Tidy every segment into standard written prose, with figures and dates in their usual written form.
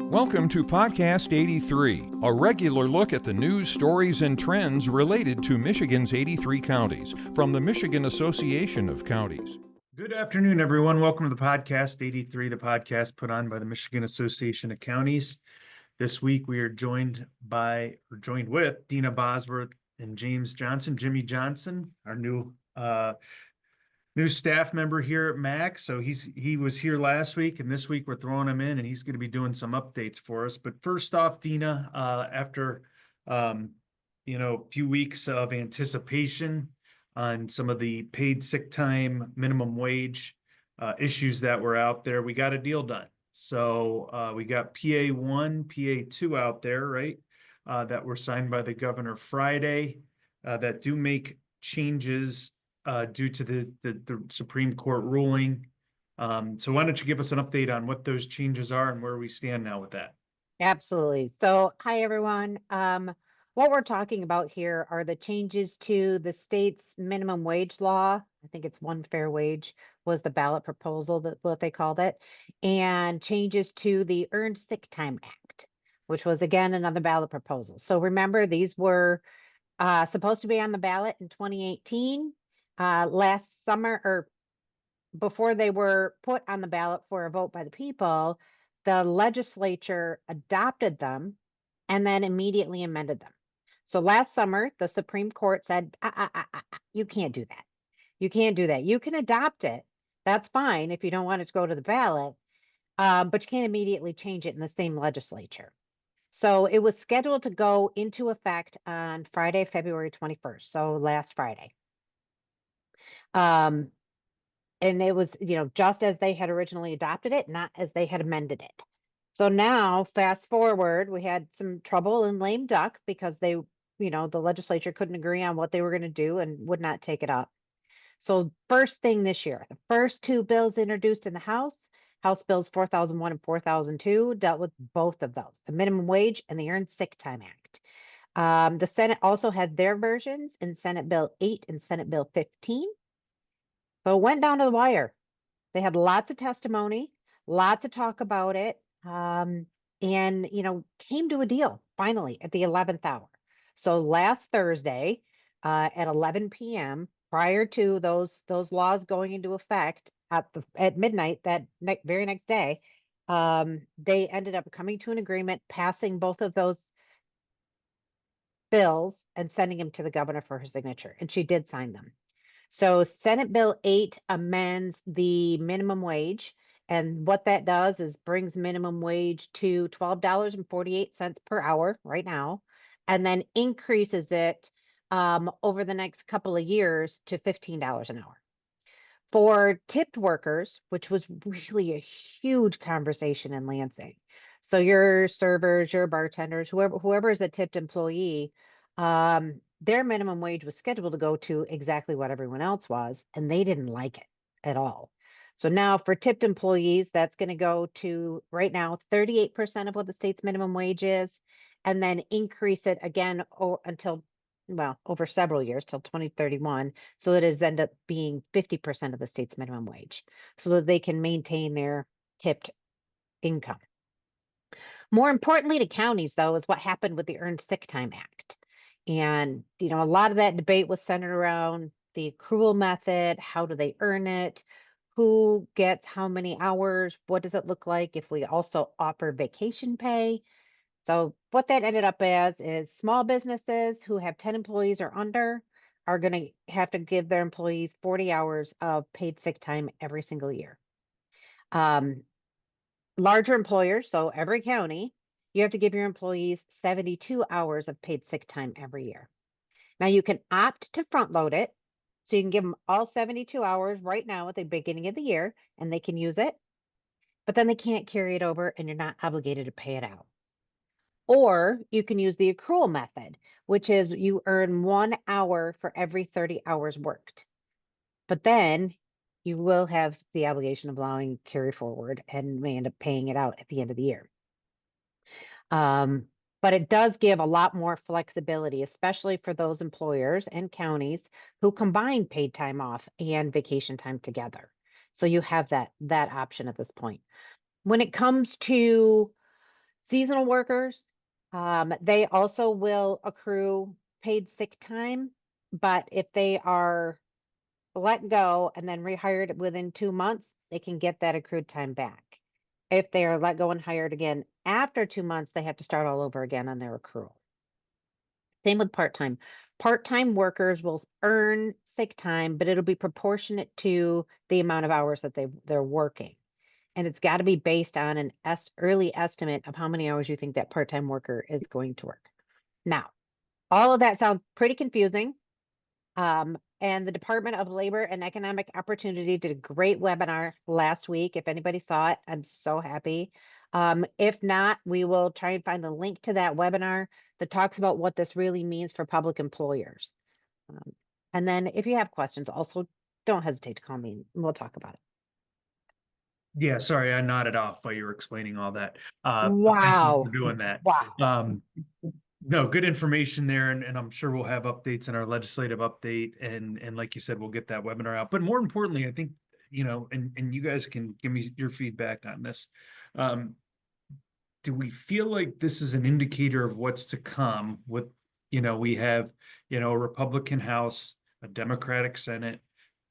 Welcome to Podcast 83, a regular look at the news, stories, and trends related to Michigan's 83 counties from the Michigan Association of Counties. Good afternoon, everyone. Welcome to the Podcast 83, the podcast put on by the Michigan Association of Counties. This week, we are joined with Deena Bosworth and James Johnson, Jimmy Johnson, our new staff member here at MAC. So he was here last week, and this week we're throwing him in, and he's going to be doing some updates for us. But first off, Deena, after a few weeks of anticipation on some of the paid sick time, minimum wage issues that were out there, we got a deal done. So we got PA1, PA2 out there, right? That were signed by the governor Friday that do make changes due to the Supreme Court ruling. So why don't you give us an update on what those changes are and where we stand now with that? Absolutely. So, hi, everyone. What we're talking about here are the changes to the state's minimum wage law. I think it's one fair wage was the ballot proposal, that what they called it, and changes to the Earned Sick Time Act, which was again another ballot proposal. So remember, these were supposed to be on the ballot in 2018. Last summer, or before they were put on the ballot for a vote by the people, the legislature adopted them and then immediately amended them. So last summer, the Supreme Court said, you can't do that. You can't do that. You can adopt it. That's fine if you don't want it to go to the ballot, but you can't immediately change it in the same legislature. So it was scheduled to go into effect on Friday, February 21st. So last Friday. And it was, just as they had originally adopted it, not as they had amended it. So now, fast forward, we had some trouble in lame duck because they, the legislature couldn't agree on what they were going to do and would not take it up. So first thing this year, the first two bills introduced in the House Bills 4001 and 4002, dealt with both of those, the minimum wage and the Earned Sick Time Act. The Senate also had their versions in Senate Bill 8 and Senate Bill 15. So it went down to the wire. They had lots of testimony, lots of talk about it, and, came to a deal finally at the 11th hour. So last Thursday at 11 p.m., prior to those laws going into effect at midnight that very next day, they ended up coming to an agreement, passing both of those bills and sending them to the governor for her signature. And she did sign them. So Senate Bill 8 amends the minimum wage. And what that does is brings minimum wage to $12.48 per hour right now, and then increases it over the next couple of years to $15 an hour. For tipped workers, which was really a huge conversation in Lansing. So your servers, your bartenders, whoever is a tipped employee, their minimum wage was scheduled to go to exactly what everyone else was, and they didn't like it at all. So now for tipped employees, that's going to go to right now 38% of what the state's minimum wage is, and then increase it again until, over several years till 2031, so that it ends up being 50% of the state's minimum wage, so that they can maintain their tipped income. More importantly to counties, though, is what happened with the Earned Sick Time Act. And, a lot of that debate was centered around the accrual method. How do they earn it? Who gets how many hours? What does it look like if we also offer vacation pay? So what that ended up as is small businesses who have 10 employees or under are going to have to give their employees 40 hours of paid sick time every single year. Larger employers, so every county, you have to give your employees 72 hours of paid sick time every year. Now you can opt to front load it. So you can give them all 72 hours right now at the beginning of the year, and they can use it, but then they can't carry it over and you're not obligated to pay it out. Or you can use the accrual method, which is you earn 1 hour for every 30 hours worked. But then you will have the obligation of allowing carry forward and may end up paying it out at the end of the year. But it does give a lot more flexibility, especially for those employers and counties who combine paid time off and vacation time together. So you have that option at this point. When it comes to Seasonal workers, they also will accrue paid sick time, but if they are let go and then rehired within 2 months, they can get that accrued time back. If they are let go and hired again after 2 months, they have to start all over again on their accrual. Same with part-time. Part-time workers will earn sick time, but it'll be proportionate to the amount of hours that they're working. And it's got to be based on an early estimate of how many hours you think that part-time worker is going to work. Now, all of that sounds pretty confusing. And the Department of Labor and Economic Opportunity did a great webinar last week. If anybody saw it, I'm so happy. If not, we will try and find the link to that webinar that talks about what this really means for public employers. And then if you have questions, also don't hesitate to call me and we'll talk about it. Yeah, sorry, I nodded off while you were explaining all that. Thank you Wow. for doing that. Wow. No, good information there, and I'm sure we'll have updates in our legislative update, and like you said, we'll get that webinar out. But more importantly, I think, and you guys can give me your feedback on this. Do we feel like this is an indicator of what's to come with, we have, a Republican House, a Democratic Senate,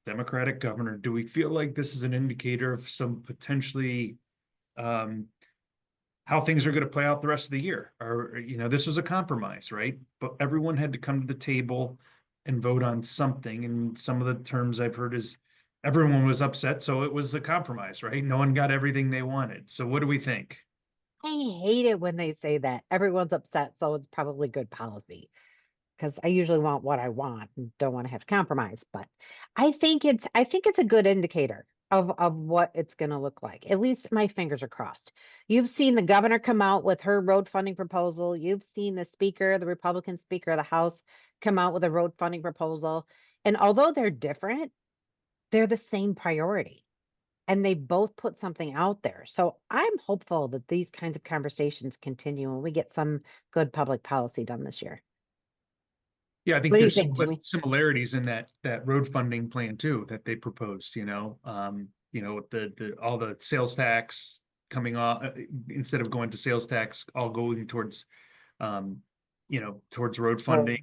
Democratic governor? Do we feel like this is an indicator of some potentially how things are going to play out the rest of the year? Or, this was a compromise, right? But everyone had to come to the table and vote on something. And some of the terms I've heard is everyone was upset, so it was a compromise, right? No one got everything they wanted. So what do we think? I hate it when they say that. Everyone's upset, so it's probably good policy. Because I usually want what I want and don't want to have to compromise. But I think it's a good indicator of what it's going to look like. At least my fingers are crossed. You've seen the governor come out with her road funding proposal. You've seen the speaker, the Republican Speaker of the House, come out with a road funding proposal. And although they're different, they're the same priority. And they both put something out there. So I'm hopeful that these kinds of conversations continue and we get some good public policy done this year. Yeah, I think What do you there's think, Jimmy? similarities in that road funding plan too that they proposed. With the all the sales tax coming off instead of going to sales tax, all going towards, towards road funding.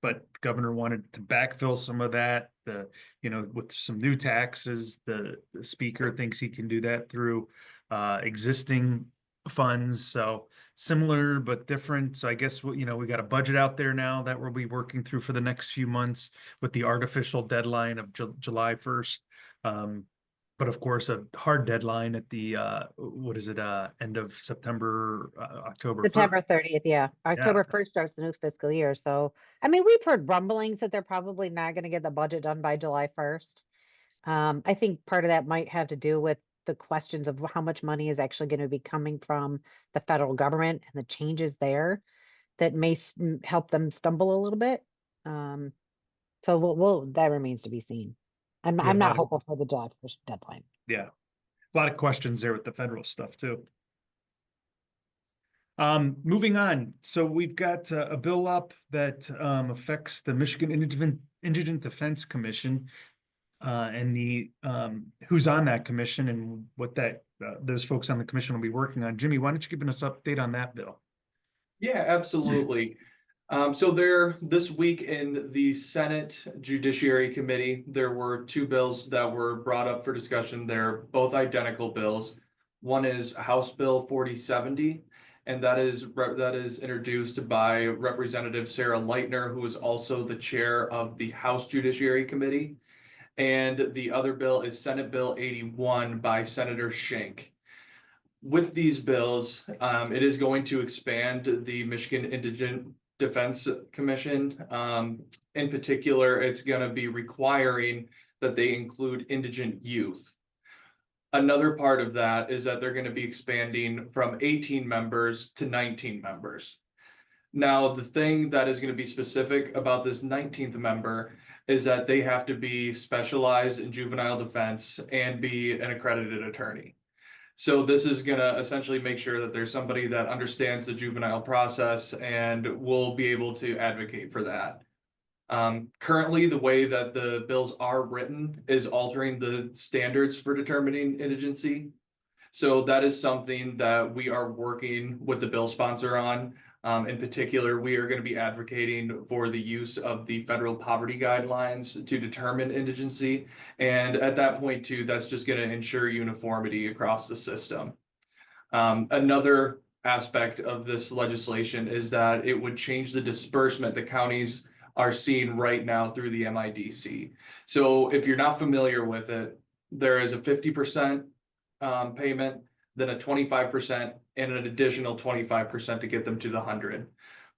But the governor wanted to backfill some of that. With some new taxes, the speaker thinks he can do that through existing funds. So similar but different. So I guess we got a budget out there now that we'll be working through for the next few months with the artificial deadline of July 1st. But of course, a hard deadline at the end of September, October 1st. September 30th, yeah. October 1st starts the new fiscal year. So, I mean, we've heard rumblings that they're probably not going to get the budget done by July 1st. I think part of that might have to do with the questions of how much money is actually going to be coming from the federal government and the changes there that may help them stumble a little bit. So that remains to be seen. I'm not hopeful for the July 1st deadline. Yeah, a lot of questions there with the federal stuff too. Moving on. So we've got a bill up that affects the Michigan Indigent Defense Commission and the who's on that commission and what those folks on the commission will be working on. Jimmy, why don't you give us an update on that bill? Yeah, absolutely. So this week in the Senate Judiciary Committee, there were two bills that were brought up for discussion. They're both identical bills. One is House Bill 4070, and that is introduced by Representative Sarah Lightner, who is also the chair of the House Judiciary Committee. And the other bill is Senate Bill 81 by Senator Schenck. With these bills, it is going to expand the Michigan Indigent Defense Commission. In particular, it's going to be requiring that they include indigent youth. Another part of that is that they're going to be expanding from 18 members to 19 members. Now, the thing that is going to be specific about this 19th member is that they have to be specialized in juvenile defense and be an accredited attorney. So this is going to essentially make sure that there's somebody that understands the juvenile process and will be able to advocate for that. Currently, the way that the bills are written is altering the standards for determining indigency. So that is something that we are working with the bill sponsor on. In particular, we are going to be advocating for the use of the federal poverty guidelines to determine indigency. And at that point too, that's just going to ensure uniformity across the system. Another aspect of this legislation is that it would change the disbursement the counties are seeing right now through the MIDC. So if you're not familiar with it, there is a 50% payment, then a 25%, and an additional 25% to get them to the 100.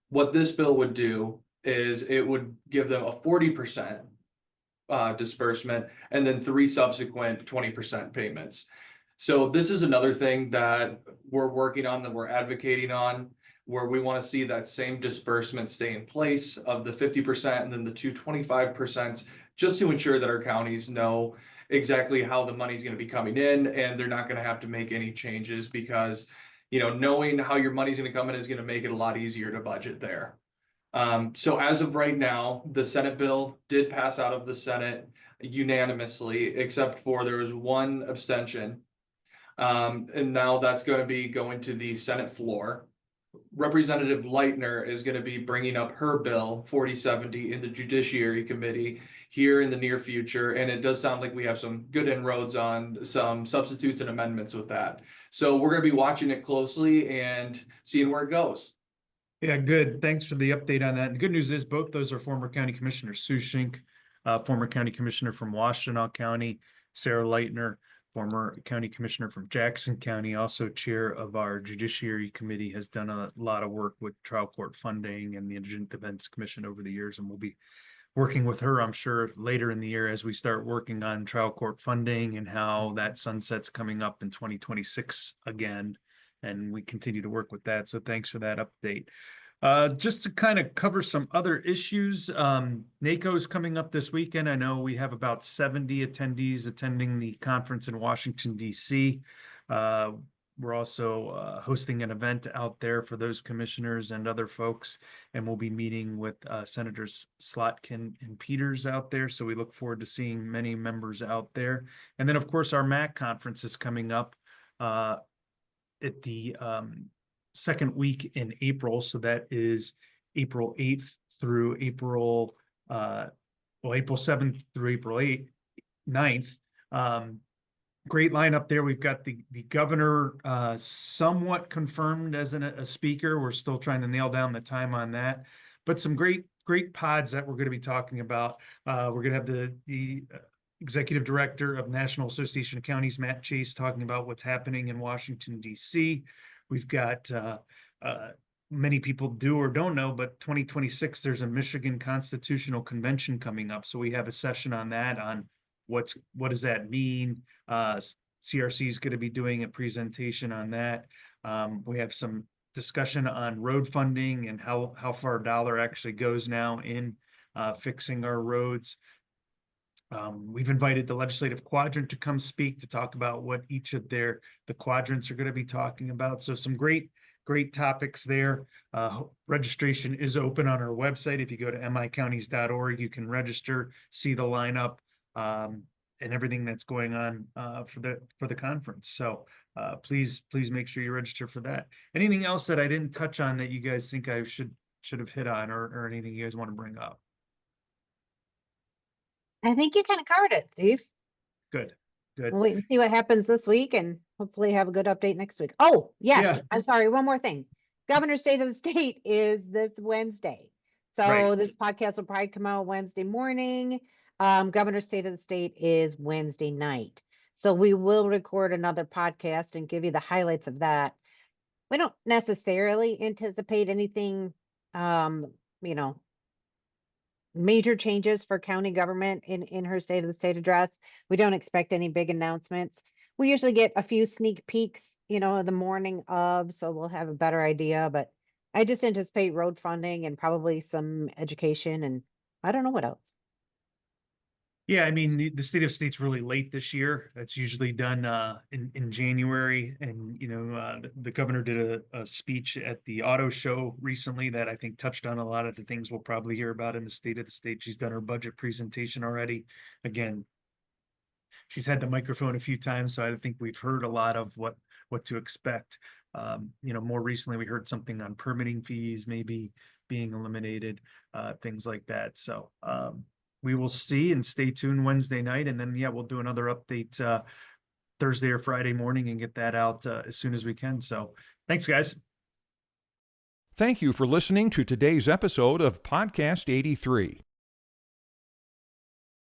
What this bill would do is it would give them a 40% disbursement and then 3 subsequent 20% payments. So this is another thing that we're working on, that we're advocating on, where we want to see that same disbursement stay in place of the 50% and then the 25%, just to ensure that our counties know exactly how the money's going to be coming in, and they're not going to have to make any changes, because, you know, knowing how your money's going to come in is going to make it a lot easier to budget there. So as of right now, the Senate bill did pass out of the Senate unanimously, except for there was 1 abstention. And now that's going to be going to the Senate floor. Representative Leitner is going to be bringing up her bill 4070 in the Judiciary Committee here in the near future, and it does sound like we have some good inroads on some substitutes and amendments with that. So we're going to be watching it closely and seeing where it goes. Yeah, good. Thanks for the update on that. And the good news is both those are former county commissioners. Sue Shink, former county commissioner from Washtenaw County, Sarah Leitner, former county commissioner from Jackson County, also chair of our Judiciary Committee, has done a lot of work with trial court funding and the Indigent Defense Commission over the years, and we'll be working with her, I'm sure, later in the year as we start working on trial court funding and how that sunset's coming up in 2026 again, and we continue to work with that. So thanks for that update. Just to kind of cover some other issues, NACO is coming up this weekend. I know we have about 70 attendees attending the conference in Washington, D.C. We're also hosting an event out there for those commissioners and other folks, and we'll be meeting with Senators Slotkin and Peters out there. So we look forward to seeing many members out there. And then, of course, our MAC conference is coming up at the second week in April. So that is April 8th through April 7th through April 9th. Great lineup there. We've got the governor somewhat confirmed as a speaker. We're still trying to nail down the time on that, but some great pods that we're going to be talking about. We're going to have the executive director of National Association of Counties, Matt Chase, talking about what's happening in Washington, D.C. We've got many people do or don't know, but 2026, there's a Michigan Constitutional Convention coming up. So we have a session on that, on what does that mean? CRC is going to be doing a presentation on that. We have some discussion on road funding and how far a dollar actually goes now in fixing our roads. We've invited the legislative quadrant to come speak to talk about what each of the quadrants are going to be talking about. So some great topics there. Registration is open on our website. If you go to micounties.org, you can register, see the lineup, and everything that's going on for the conference. So please make sure you register for that. Anything else that I didn't touch on that you guys think I should have hit on, or anything you guys want to bring up? I think you kind of covered it, Steve. Good. We'll wait and see what happens this week and hopefully have a good update next week. Oh, yes. Yeah. I'm sorry. One more thing. Governor's State of the State is this Wednesday. So Right. This podcast will probably come out Wednesday morning. Governor's State of the State is Wednesday night. So we will record another podcast and give you the highlights of that. We don't necessarily anticipate anything, major changes for county government in her State of the State address. We don't expect any big announcements. We usually get a few sneak peeks, the morning of, so we'll have a better idea. But I just anticipate road funding and probably some education, and I don't know what else. Yeah, I mean, the State of State's really late this year. That's usually done in January. And, the governor did a speech at the auto show recently that I think touched on a lot of the things we'll probably hear about in the State of the State. She's done her budget presentation already. Again, she's had the microphone a few times, so I think we've heard a lot of what what to expect. More recently, we heard something on permitting fees maybe being eliminated, things like that. So we will see, and stay tuned Wednesday night. And then, we'll do another update Thursday or Friday morning and get that out as soon as we can. So thanks, guys. Thank you for listening to today's episode of Podcast 83.